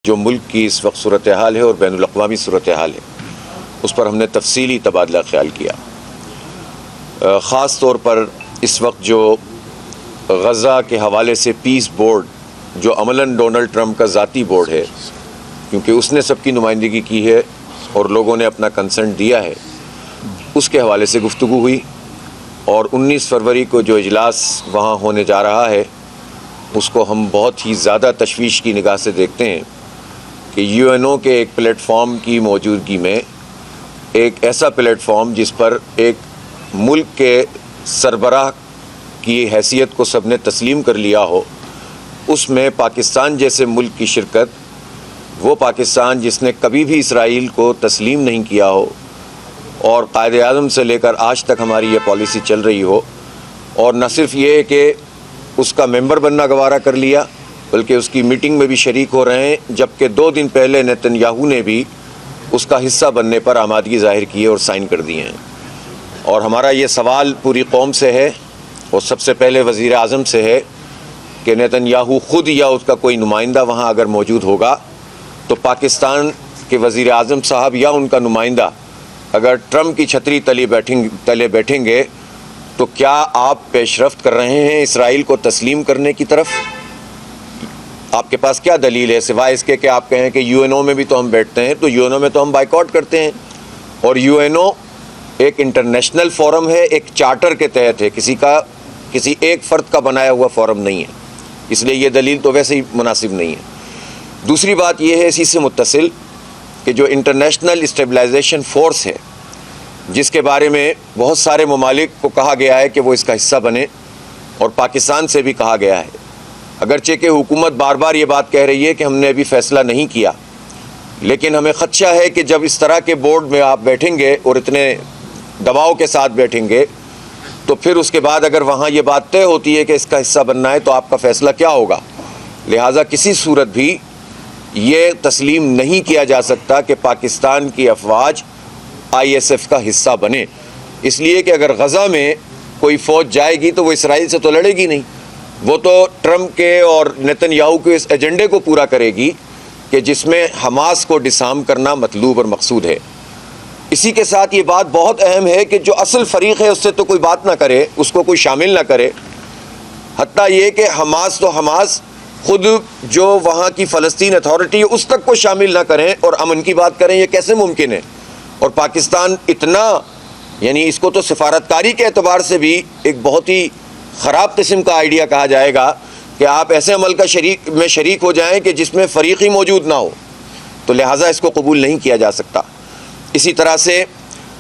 جو ملک کی اس وقت صورتحال ہے اور بین الاقوامی صورتحال ہے اس پر ہم نے تفصیلی تبادلہ خیال کیا۔ خاص طور پر اس وقت جو غزہ کے حوالے سے پیس بورڈ جو عملاً ڈونلڈ ٹرمپ کا ذاتی بورڈ ہے، کیونکہ اس نے سب کی نمائندگی کی ہے اور لوگوں نے اپنا کنسنٹ دیا ہے، اس کے حوالے سے گفتگو ہوئی۔ اور 19 فروری کو جو اجلاس وہاں ہونے جا رہا ہے اس کو ہم بہت ہی زیادہ تشویش کی نگاہ سے دیکھتے ہیں کہ UN کے ایک پلیٹ فارم کی موجودگی میں، ایک ایسا پلیٹ فارم جس پر ایک ملک کے سربراہ کی حیثیت کو سب نے تسلیم کر لیا ہو، اس میں پاکستان جیسے ملک کی شرکت، وہ پاکستان جس نے کبھی بھی اسرائیل کو تسلیم نہیں کیا ہو اور قائد اعظم سے لے کر آج تک ہماری یہ پالیسی چل رہی ہو، اور نہ صرف یہ کہ اس کا ممبر بننا گوارا کر لیا بلکہ اس کی میٹنگ میں بھی شریک ہو رہے ہیں، جبکہ 2 دن پہلے نیتن یاہو نے بھی اس کا حصہ بننے پر آمادگی ظاہر کی ہے اور سائن کر دیے ہیں۔ اور ہمارا یہ سوال پوری قوم سے ہے اور سب سے پہلے وزیر اعظم سے ہے کہ نیتن یاہو خود یا اس کا کوئی نمائندہ وہاں اگر موجود ہوگا تو پاکستان کے وزیر اعظم صاحب یا ان کا نمائندہ اگر ٹرمپ کی چھتری تلے بیٹھیں گے تو کیا آپ پیش رفت کر رہے ہیں اسرائیل کو تسلیم کرنے کی طرف؟ آپ کے پاس کیا دلیل ہے سوائے اس کے کہ آپ کہیں کہ UN میں بھی تو ہم بیٹھتے ہیں، تو UN میں تو ہم بائیکاٹ کرتے ہیں، اور UN ایک انٹرنیشنل فورم ہے، ایک چارٹر کے تحت ہے، کسی ایک فرد کا بنایا ہوا فورم نہیں ہے، اس لیے یہ دلیل تو ویسے ہی مناسب نہیں ہے۔ دوسری بات یہ ہے اسی سے متصل کہ جو انٹرنیشنل اسٹیبلائزیشن فورس ہے جس کے بارے میں بہت سارے ممالک کو کہا گیا ہے کہ وہ اس کا حصہ بنے اور پاکستان سے بھی کہا گیا ہے، اگرچہ کہ حکومت بار بار یہ بات کہہ رہی ہے کہ ہم نے ابھی فیصلہ نہیں کیا، لیکن ہمیں خدشہ ہے کہ جب اس طرح کے بورڈ میں آپ بیٹھیں گے اور اتنے دباؤ کے ساتھ بیٹھیں گے تو پھر اس کے بعد اگر وہاں یہ بات طے ہوتی ہے کہ اس کا حصہ بننا ہے تو آپ کا فیصلہ کیا ہوگا؟ لہٰذا کسی صورت بھی یہ تسلیم نہیں کیا جا سکتا کہ پاکستان کی افواج ISF کا حصہ بنے، اس لیے کہ اگر غزہ میں کوئی فوج جائے گی تو وہ اسرائیل سے تو لڑے گی نہیں، وہ تو ٹرمپ کے اور نیتن یاہو کے اس ایجنڈے کو پورا کرے گی کہ جس میں حماس کو ڈسارم کرنا مطلوب اور مقصود ہے۔ اسی کے ساتھ یہ بات بہت اہم ہے کہ جو اصل فریق ہے اس سے تو کوئی بات نہ کرے، اس کو کوئی شامل نہ کرے، حتیٰ یہ کہ حماس تو حماس خود جو وہاں کی فلسطین اتھارٹی ہے اس تک کو شامل نہ کریں اور امن کی بات کریں، یہ کیسے ممکن ہے؟ اور پاکستان اتنا، یعنی اس کو تو سفارتکاری کے اعتبار سے بھی ایک بہت ہی خراب قسم کا آئیڈیا کہا جائے گا کہ آپ ایسے عمل کا شریک ہو جائیں کہ جس میں فریق ہی موجود نہ ہو، تو لہٰذا اس کو قبول نہیں کیا جا سکتا۔ اسی طرح سے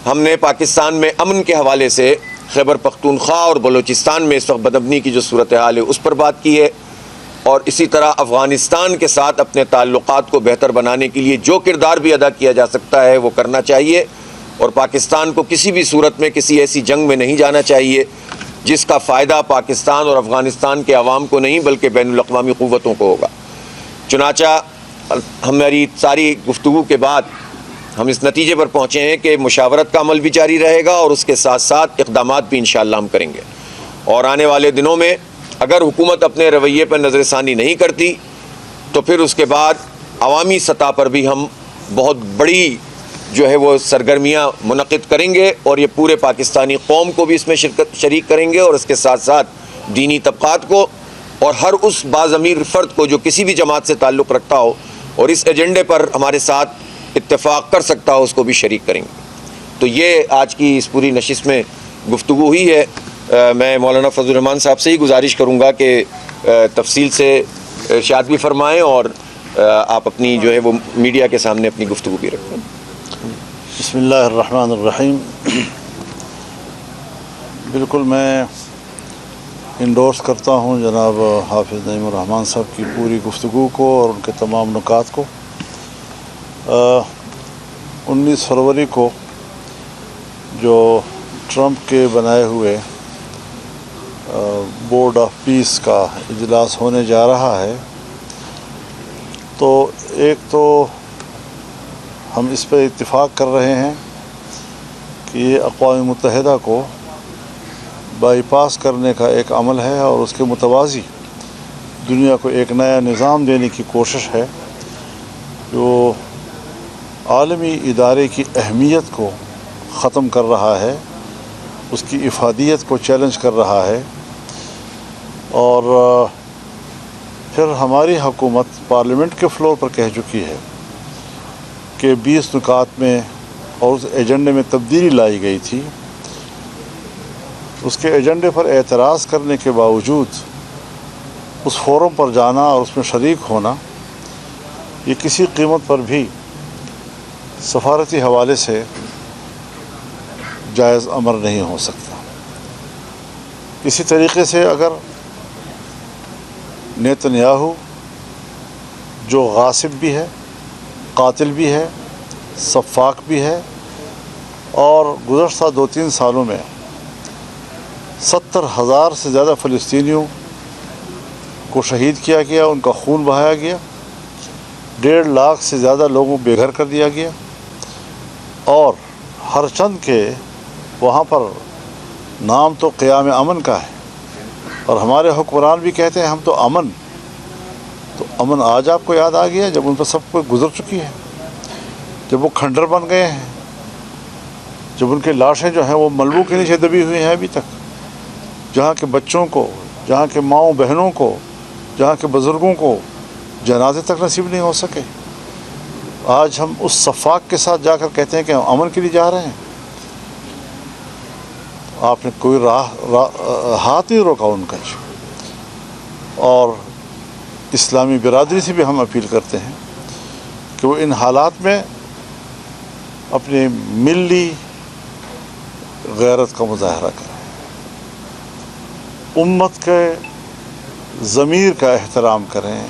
ہم نے پاکستان میں امن کے حوالے سے خیبر پختونخوا اور بلوچستان میں اس وقت بدامنی کی جو صورتحال ہے اس پر بات کی ہے، اور اسی طرح افغانستان کے ساتھ اپنے تعلقات کو بہتر بنانے کے لیے جو کردار بھی ادا کیا جا سکتا ہے وہ کرنا چاہیے، اور پاکستان کو کسی بھی صورت میں کسی ایسی جنگ میں نہیں جانا چاہیے جس کا فائدہ پاکستان اور افغانستان کے عوام کو نہیں بلکہ بین الاقوامی قوتوں کو ہوگا۔ چنانچہ ہماری ساری گفتگو کے بعد ہم اس نتیجے پر پہنچے ہیں کہ مشاورت کا عمل بھی جاری رہے گا اور اس کے ساتھ ساتھ اقدامات بھی انشاءاللہ ہم کریں گے، اور آنے والے دنوں میں اگر حکومت اپنے رویے پر نظر ثانی نہیں کرتی تو پھر اس کے بعد عوامی سطح پر بھی ہم بہت بڑی جو ہے وہ سرگرمیاں منعقد کریں گے، اور یہ پورے پاکستانی قوم کو بھی اس میں شریک کریں گے، اور اس کے ساتھ ساتھ دینی طبقات کو اور ہر اس باضمیر فرد کو جو کسی بھی جماعت سے تعلق رکھتا ہو اور اس ایجنڈے پر ہمارے ساتھ اتفاق کر سکتا ہو، اس کو بھی شریک کریں گے۔ تو یہ آج کی اس پوری نشست میں گفتگو ہوئی ہے۔ میں مولانا فضل الرحمان صاحب سے ہی گزارش کروں گا کہ تفصیل سے ارشاد بھی فرمائیں اور آپ اپنی جو ہے وہ میڈیا کے سامنے اپنی گفتگو بھی رکھیں۔ بسم اللہ الرحمن الرحیم۔ بالکل میں انڈورس کرتا ہوں جناب حافظ نعیم الرحمان صاحب کی پوری گفتگو کو اور ان کے تمام نکات کو۔ 19 فروری کو جو ٹرمپ کے بنائے ہوئے بورڈ آف پیس کا اجلاس ہونے جا رہا ہے، تو ایک تو ہم اس پہ اتفاق کر رہے ہیں کہ یہ اقوام متحدہ کو بائی پاس کرنے کا ایک عمل ہے اور اس کے متوازی دنیا کو ایک نیا نظام دینے کی کوشش ہے جو عالمی ادارے کی اہمیت کو ختم کر رہا ہے، اس کی افادیت کو چیلنج کر رہا ہے، اور پھر ہماری حکومت پارلیمنٹ کے فلور پر کہہ چکی ہے کہ 20 نکات میں اور اس ایجنڈے میں تبدیلی لائی گئی تھی، اس کے ایجنڈے پر اعتراض کرنے کے باوجود اس فورم پر جانا اور اس میں شریک ہونا، یہ کسی قیمت پر بھی سفارتی حوالے سے جائز امر نہیں ہو سکتا۔ اسی طریقے سے اگر نیتنیاہو جو غاصب بھی ہے، قاتل بھی ہے، سفاک بھی ہے، اور گزشتہ 2-3 سالوں میں 70,000 سے زیادہ فلسطینیوں کو شہید کیا گیا، ان کا خون بہایا گیا، 1.5 لاکھ سے زیادہ لوگوں کو بے گھر کر دیا گیا، اور ہر چند کے وہاں پر نام تو قیام امن کا ہے، اور ہمارے حکمران بھی کہتے ہیں ہم تو امن آج آپ کو یاد آ گیا جب ان پر سب کوئی گزر چکی ہے، جب وہ کھنڈر بن گئے ہیں، جب ان کی لاشیں جو ہیں وہ ملبوں کے نیچے دبی ہوئی ہیں ابھی تک، جہاں کے بچوں کو، جہاں کے ماؤں بہنوں کو، جہاں کے بزرگوں کو جنازے تک نصیب نہیں ہو سکے۔ آج ہم اس سفاک کے ساتھ جا کر کہتے ہیں کہ ہم امن کے لیے جا رہے ہیں۔ آپ نے کوئی ہاتھ نہیں روکا ان کا، اور اسلامی برادری سے بھی ہم اپیل کرتے ہیں کہ وہ ان حالات میں اپنی ملی غیرت کا مظاہرہ کریں، امت کے ضمیر کا احترام کریں،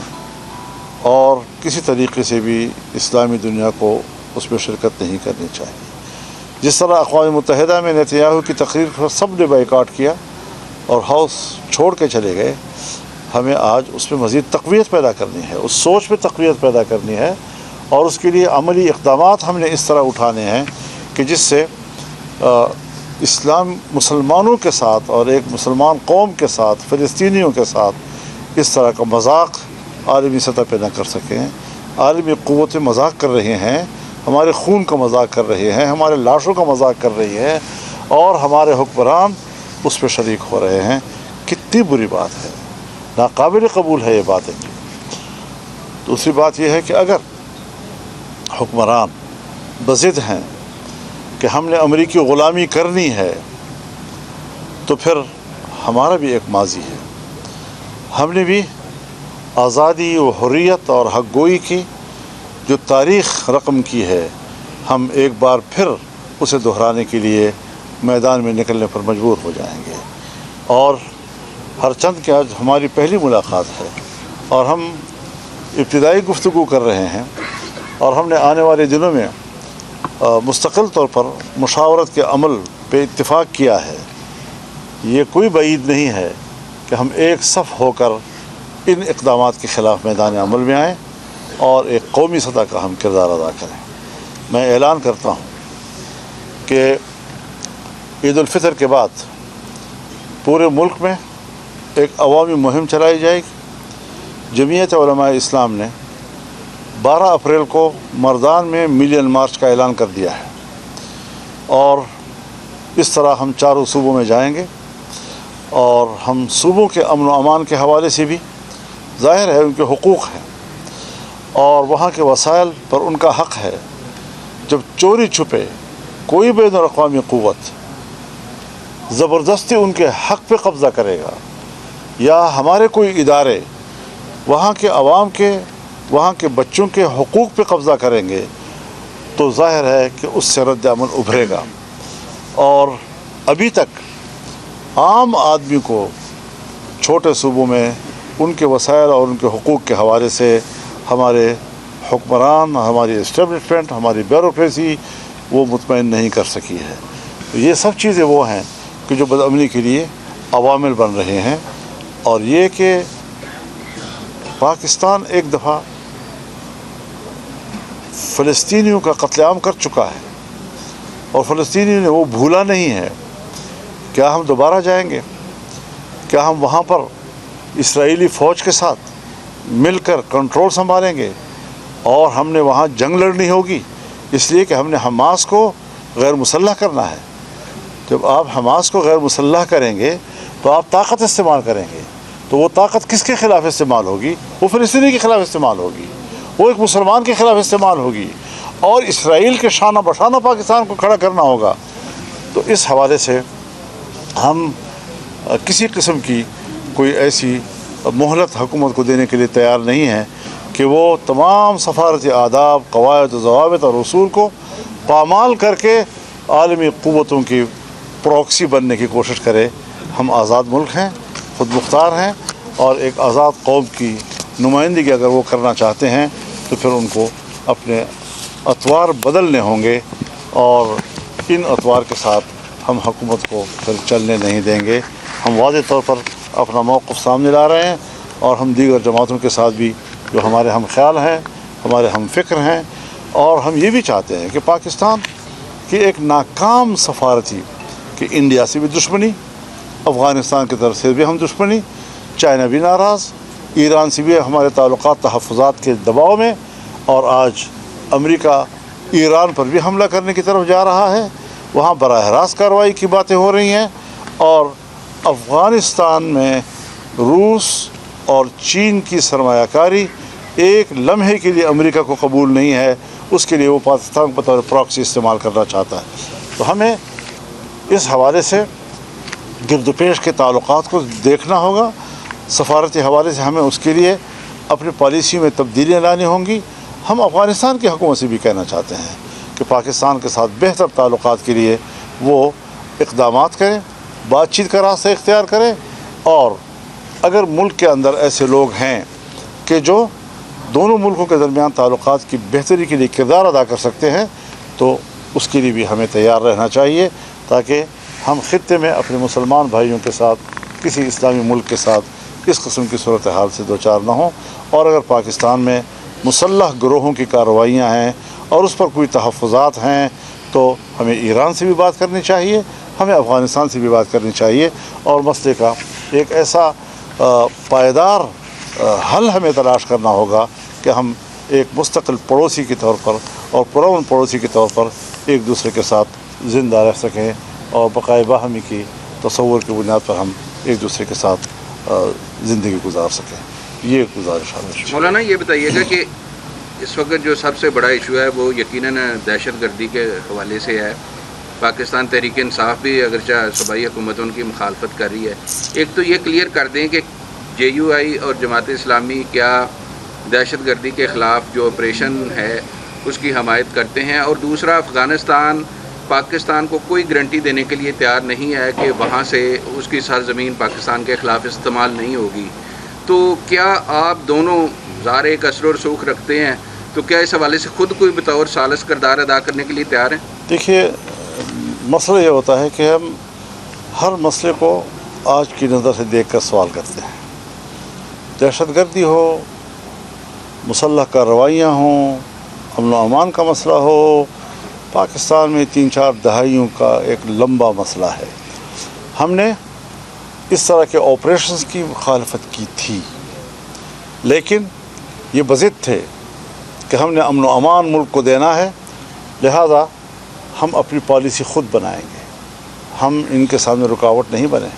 اور کسی طریقے سے بھی اسلامی دنیا کو اس میں شرکت نہیں کرنی چاہیے۔ جس طرح اقوام متحدہ میں نیتنیاہو کی تقریر پر سب نے بائیکاٹ کیا اور ہاؤس چھوڑ کے چلے گئے، ہمیں آج اس میں مزید تقویت پیدا کرنی ہے، اس سوچ میں تقویت پیدا کرنی ہے، اور اس کے لیے عملی اقدامات ہم نے اس طرح اٹھانے ہیں کہ جس سے اسلام مسلمانوں کے ساتھ اور ایک مسلمان قوم کے ساتھ، فلسطینیوں کے ساتھ اس طرح کا مذاق عالمی سطح پہ نہ کر سکیں۔ عالمی قوتیں مذاق کر رہے ہیں، ہمارے خون کا مذاق کر رہے ہیں، ہمارے لاشوں کا مذاق کر رہی ہے، اور ہمارے حکمران اس پہ شریک ہو رہے ہیں۔ کتنی بری بات ہے، ناقابل قبول ہے یہ باتیں۔ دوسری بات یہ ہے کہ اگر حکمران بضد ہیں کہ ہم نے امریکی غلامی کرنی ہے، تو پھر ہمارا بھی ایک ماضی ہے، ہم نے بھی آزادی و حریت اور حق گوئی کی جو تاریخ رقم کی ہے، ہم ایک بار پھر اسے دہرانے کے لیے میدان میں نکلنے پر مجبور ہو جائیں گے۔ اور ہر چند کے آج ہماری پہلی ملاقات ہے، اور ہم ابتدائی گفتگو کر رہے ہیں، اور ہم نے آنے والے دنوں میں مستقل طور پر مشاورت کے عمل پہ اتفاق کیا ہے۔ یہ کوئی بعید نہیں ہے کہ ہم ایک صف ہو کر ان اقدامات کے خلاف میدان عمل میں آئیں اور ایک قومی سطح کا ہم کردار ادا کریں۔ میں اعلان کرتا ہوں کہ عید الفطر کے بعد پورے ملک میں ایک عوامی مہم چلائی جائے گی۔ جمعیت علماء اسلام نے 12 اپریل کو مردان میں ملین مارچ کا اعلان کر دیا ہے، اور اس طرح ہم چاروں صوبوں میں جائیں گے، اور ہم صوبوں کے امن و امان کے حوالے سے بھی ظاہر ہے ان کے حقوق ہیں، اور وہاں کے وسائل پر ان کا حق ہے۔ جب چوری چھپے کوئی بین الاقوامی قوت زبردستی ان کے حق پہ قبضہ کرے گا، یا ہمارے کوئی ادارے وہاں کے عوام کے، وہاں کے بچوں کے حقوق پہ قبضہ کریں گے، تو ظاہر ہے کہ اس سے رد عمل ابھرے گا۔ اور ابھی تک عام آدمی کو چھوٹے صوبوں میں ان کے وسائل اور ان کے حقوق کے حوالے سے ہمارے حکمران، ہماری اسٹیبلشمنٹ، ہماری بیوروکریسی وہ مطمئن نہیں کر سکی ہے۔ یہ سب چیزیں وہ ہیں کہ جو بدامنی کے لیے عوامل بن رہے ہیں، اور یہ کہ پاکستان ایک دفعہ فلسطینیوں کا قتل عام کر چکا ہے، اور فلسطینیوں نے وہ بھولا نہیں ہے۔ کیا ہم دوبارہ جائیں گے؟ کیا ہم وہاں پر اسرائیلی فوج کے ساتھ مل کر کنٹرول سنبھالیں گے؟ اور ہم نے وہاں جنگ لڑنی ہوگی، اس لیے کہ ہم نے حماس کو غیر مسلح کرنا ہے۔ جب آپ حماس کو غیر مسلح کریں گے تو آپ طاقت استعمال کریں گے، تو وہ طاقت کس کے خلاف استعمال ہوگی؟ وہ فلسطینی کے خلاف استعمال ہوگی، وہ ایک مسلمان کے خلاف استعمال ہوگی، اور اسرائیل کے شانہ بشانہ پاکستان کو کھڑا کرنا ہوگا۔ تو اس حوالے سے ہم کسی قسم کی کوئی ایسی مہلت حکومت کو دینے کے لیے تیار نہیں ہیں کہ وہ تمام سفارتی آداب، قواعد و ضوابط اور اصول کو پامال کر کے عالمی قوتوں کی پروکسی بننے کی کوشش کرے۔ ہم آزاد ملک ہیں، خود مختار ہیں، اور ایک آزاد قوم کی نمائندگی اگر وہ کرنا چاہتے ہیں تو پھر ان کو اپنے اطوار بدلنے ہوں گے، اور ان اطوار کے ساتھ ہم حکومت کو پھر چلنے نہیں دیں گے۔ ہم واضح طور پر اپنا موقف سامنے لا رہے ہیں، اور ہم دیگر جماعتوں کے ساتھ بھی جو ہمارے ہم خیال ہیں، ہمارے ہم فکر ہیں، اور ہم یہ بھی چاہتے ہیں کہ پاکستان کی ایک ناکام سفارتی کہ انڈیا سے بھی دشمنی، افغانستان کی طرف سے بھی ہم دشمنی، چائنا بھی ناراض، ایران سے بھی ہمارے تعلقات تحفظات کے دباؤ میں، اور آج امریکہ ایران پر بھی حملہ کرنے کی طرف جا رہا ہے، وہاں براہ راست کارروائی کی باتیں ہو رہی ہیں، اور افغانستان میں روس اور چین کی سرمایہ کاری ایک لمحے کے لیے امریکہ کو قبول نہیں ہے، اس کے لیے وہ پاکستان کو بطور پراکسی استعمال کرنا چاہتا ہے۔ تو ہمیں اس حوالے سے گرد و پیش کے تعلقات کو دیکھنا ہوگا، سفارتی حوالے سے ہمیں اس کے لیے اپنی پالیسی میں تبدیلیاں لانی ہوں گی۔ ہم افغانستان کی حکومت سے بھی کہنا چاہتے ہیں کہ پاکستان کے ساتھ بہتر تعلقات کے لیے وہ اقدامات کریں، بات چیت کا راستہ اختیار کریں، اور اگر ملک کے اندر ایسے لوگ ہیں کہ جو دونوں ملکوں کے درمیان تعلقات کی بہتری کے لیے کردار ادا کر سکتے ہیں تو اس کے لیے بھی ہمیں تیار رہنا چاہیے، تاکہ ہم خطے میں اپنے مسلمان بھائیوں کے ساتھ کسی اسلامی ملک کے ساتھ اس قسم کی صورتحال سے دوچار نہ ہوں۔ اور اگر پاکستان میں مسلح گروہوں کی کارروائیاں ہیں اور اس پر کوئی تحفظات ہیں تو ہمیں ایران سے بھی بات کرنی چاہیے، ہمیں افغانستان سے بھی بات کرنی چاہیے، اور مسئلے کا ایک ایسا پائیدار حل ہمیں تلاش کرنا ہوگا کہ ہم ایک مستقل پڑوسی کے طور پر اور پرامن پڑوسی کے طور پر ایک دوسرے کے ساتھ زندہ رہ سکیں، اور بقائے باہمی کی تصور کی بنیاد پر ہم ایک دوسرے کے ساتھ زندگی گزار سکیں۔ یہ گزارش ہے۔ مولانا یہ بتائیے گا کہ اس وقت جو سب سے بڑا ایشو ہے وہ یقیناً دہشت گردی کے حوالے سے ہے۔ پاکستان تحریک انصاف بھی اگرچہ صوبائی حکومتوں کی مخالفت کر رہی ہے۔ ایک تو یہ کلیئر کر دیں کہ JUI اور جماعت اسلامی کیا دہشت گردی کے خلاف جو آپریشن ہے اس کی حمایت کرتے ہیں، اور دوسرا افغانستان پاکستان کو کوئی گارنٹی دینے کے لیے تیار نہیں ہے کہ وہاں سے اس کی سرزمین پاکستان کے خلاف استعمال نہیں ہوگی۔ تو کیا آپ دونوں ظاہر ایک اثر و رسوخ رکھتے ہیں، تو کیا اس حوالے سے خود کوئی بطور ثالث کردار ادا کرنے کے لیے تیار ہیں؟ دیکھیے، مسئلہ یہ ہوتا ہے کہ ہم ہر مسئلے کو آج کی نظر سے دیکھ کر سوال کرتے ہیں۔ دہشت گردی ہو، مسلح کارروائیاں ہوں، امن و امان کا مسئلہ ہو، پاکستان میں 3-4 دہائیوں کا ایک لمبا مسئلہ ہے۔ ہم نے اس طرح کے آپریشنز کی مخالفت کی تھی، لیکن یہ بضد تھے کہ ہم نے امن و امان ملک کو دینا ہے، لہذا ہم اپنی پالیسی خود بنائیں گے، ہم ان کے سامنے رکاوٹ نہیں بنے،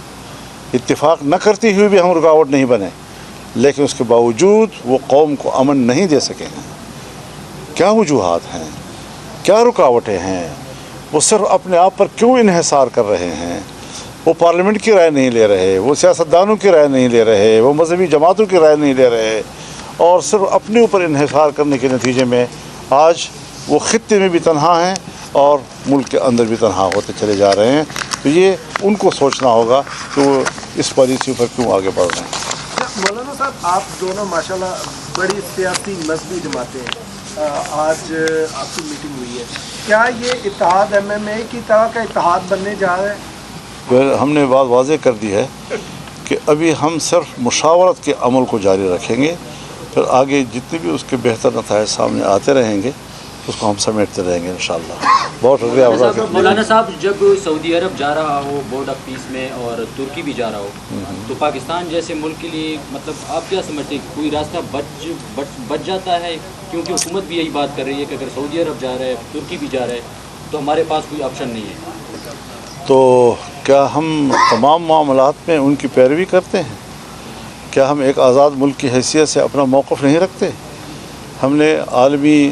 اتفاق نہ کرتے ہوئے بھی ہم رکاوٹ نہیں بنے، لیکن اس کے باوجود وہ قوم کو امن نہیں دے سکیں گے۔ کیا وجوہات ہیں، کیا رکاوٹیں ہیں؟ وہ صرف اپنے آپ پر کیوں انحصار کر رہے ہیں؟ وہ پارلیمنٹ کی رائے نہیں لے رہے، وہ سیاستدانوں کی رائے نہیں لے رہے، وہ مذہبی جماعتوں کی رائے نہیں لے رہے، اور صرف اپنے اوپر انحصار کرنے کے نتیجے میں آج وہ خطے میں بھی تنہا ہیں اور ملک کے اندر بھی تنہا ہوتے چلے جا رہے ہیں۔ تو یہ ان کو سوچنا ہوگا کہ وہ اس پالیسی پر کیوں آگے بڑھ رہے ہیں۔ مولانا صاحب، آپ دونوں ماشاءاللہ بڑی سیاسی مذہبی جماعتیں ہیں، آج آپ کی میٹنگ ہوئی ہے، کیا یہ اتحاد MMA کی طرح کا اتحاد بننے جا رہا ہے؟ ہم نے بات واضح کر دی ہے کہ ابھی ہم صرف مشاورت کے عمل کو جاری رکھیں گے، پھر آگے جتنے بھی اس کے بہتر نتائج سامنے آتے رہیں گے اس کو ہم سمیٹتے رہیں گے انشاءاللہ. بہت شکریہ آپ کا. مولانا صاحب جب سعودی عرب جا رہا ہو بورڈ آف پیس میں اور ترکی بھی جا رہا ہو تو پاکستان جیسے ملک کے لیے مطلب آپ کیا سمجھتے ہیں کوئی راستہ بچ جاتا ہے؟ کیونکہ حکومت بھی یہی بات کر رہی ہے کہ اگر سعودی عرب جا رہا ہے ترکی بھی جا رہا ہے تو ہمارے پاس کوئی آپشن نہیں ہے. تو کیا ہم تمام معاملات میں ان کی پیروی کرتے ہیں؟ کیا ہم ایک آزاد ملک کی حیثیت سے اپنا موقف نہیں رکھتے؟ ہم نے عالمی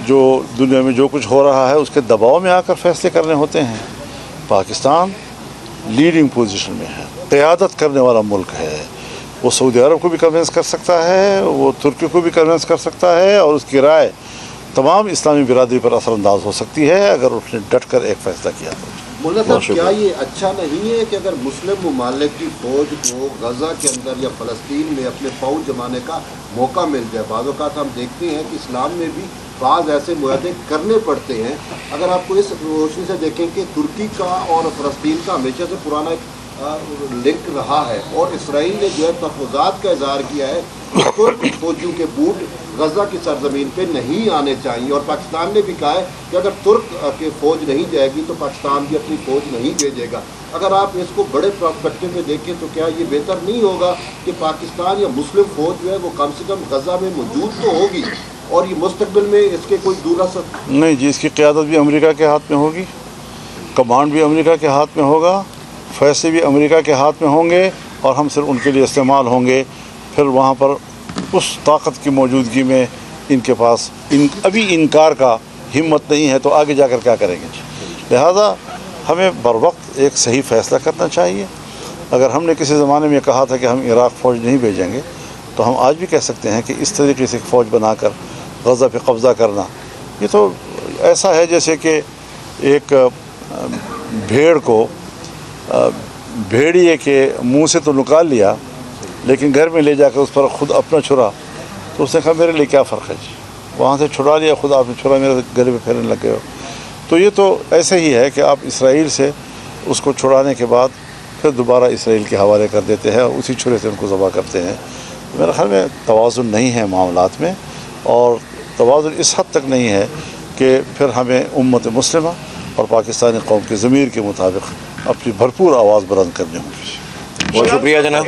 جو دنیا میں جو کچھ ہو رہا ہے اس کے دباؤ میں آ کر فیصلے کرنے ہوتے ہیں. پاکستان لیڈنگ پوزیشن میں ہے، قیادت کرنے والا ملک ہے. وہ سعودی عرب کو بھی کنونس کر سکتا ہے، وہ ترکی کو بھی کنونس کر سکتا ہے، اور اس کی رائے تمام اسلامی برادری پر اثر انداز ہو سکتی ہے اگر اس نے ڈٹ کر ایک فیصلہ کیا تو. مولانا صاحب کیا یہ اچھا نہیں ہے کہ اگر مسلم ممالک کی فوج کو غزہ کے اندر یا فلسطین میں اپنے فوج جمانے کا موقع مل جائے؟ بعض اوقات ہم دیکھتے ہیں کہ اسلام میں بھی بعض ایسے معاہدے کرنے پڑتے ہیں. اگر آپ کو اس روشنی سے دیکھیں کہ ترکی کا اور فلسطین کا ہمیشہ سے پرانا ایک لنک رہا ہے، اور اسرائیل نے جو ہے تحفظات کا اظہار کیا ہے کہ ترک فوجیوں کے بوٹ غزہ کی سرزمین پہ نہیں آنے چاہیے، اور پاکستان نے بھی کہا ہے کہ اگر ترک کی فوج نہیں جائے گی تو پاکستان بھی اپنی فوج نہیں بھیجے گا. اگر آپ اس کو بڑے پرسپیکٹو میں دیکھیں تو کیا یہ بہتر نہیں ہوگا کہ پاکستان یا مسلم فوج جو ہے وہ کم سے کم غزہ میں موجود تو ہوگی، اور یہ مستقبل میں اس کے کوئی دور اثر نہیں جی، اس کی قیادت بھی امریکہ کے ہاتھ میں ہوگی، کمانڈ بھی امریکہ کے ہاتھ میں ہوگا، فیصلے بھی امریکہ کے ہاتھ میں ہوں گے، اور ہم صرف ان کے لیے استعمال ہوں گے. پھر وہاں پر اس طاقت کی موجودگی میں ان کے پاس ابھی انکار کا ہمت نہیں ہے تو آگے جا کر کیا کریں گے. لہذا ہمیں بر وقت ایک صحیح فیصلہ کرنا چاہیے. اگر ہم نے کسی زمانے میں کہا تھا کہ ہم عراق فوج نہیں بھیجیں گے تو ہم آج بھی کہہ سکتے ہیں کہ اس طریقے سے فوج بنا کر غزہ پہ قبضہ کرنا یہ تو ایسا ہے جیسے کہ ایک بھیڑ کو بھیڑیے کے منہ سے تو نکال لیا لیکن گھر میں لے جا کر اس پر خود اپنا چھڑا تو اس نے کہا میرے لیے کیا فرق ہے جی، وہاں سے چھڑا لیا خود آپ نے چھڑا میرے گلے پہ پھیرنے لگ گئے ہو. تو یہ تو ایسے ہی ہے کہ آپ اسرائیل سے اس کو چھڑانے کے بعد پھر دوبارہ اسرائیل کے حوالے کر دیتے ہیں اور اسی چھرے سے ان کو ذبح کرتے ہیں. میرے خیال میں توازن نہیں ہے معاملات میں، اور توازن اس حد تک نہیں ہے کہ پھر ہمیں امت مسلمہ اور پاکستانی قوم کے ضمیر کے مطابق اپنی بھرپور آواز بلند کرنی ہوگی. بہت شکریہ جناب.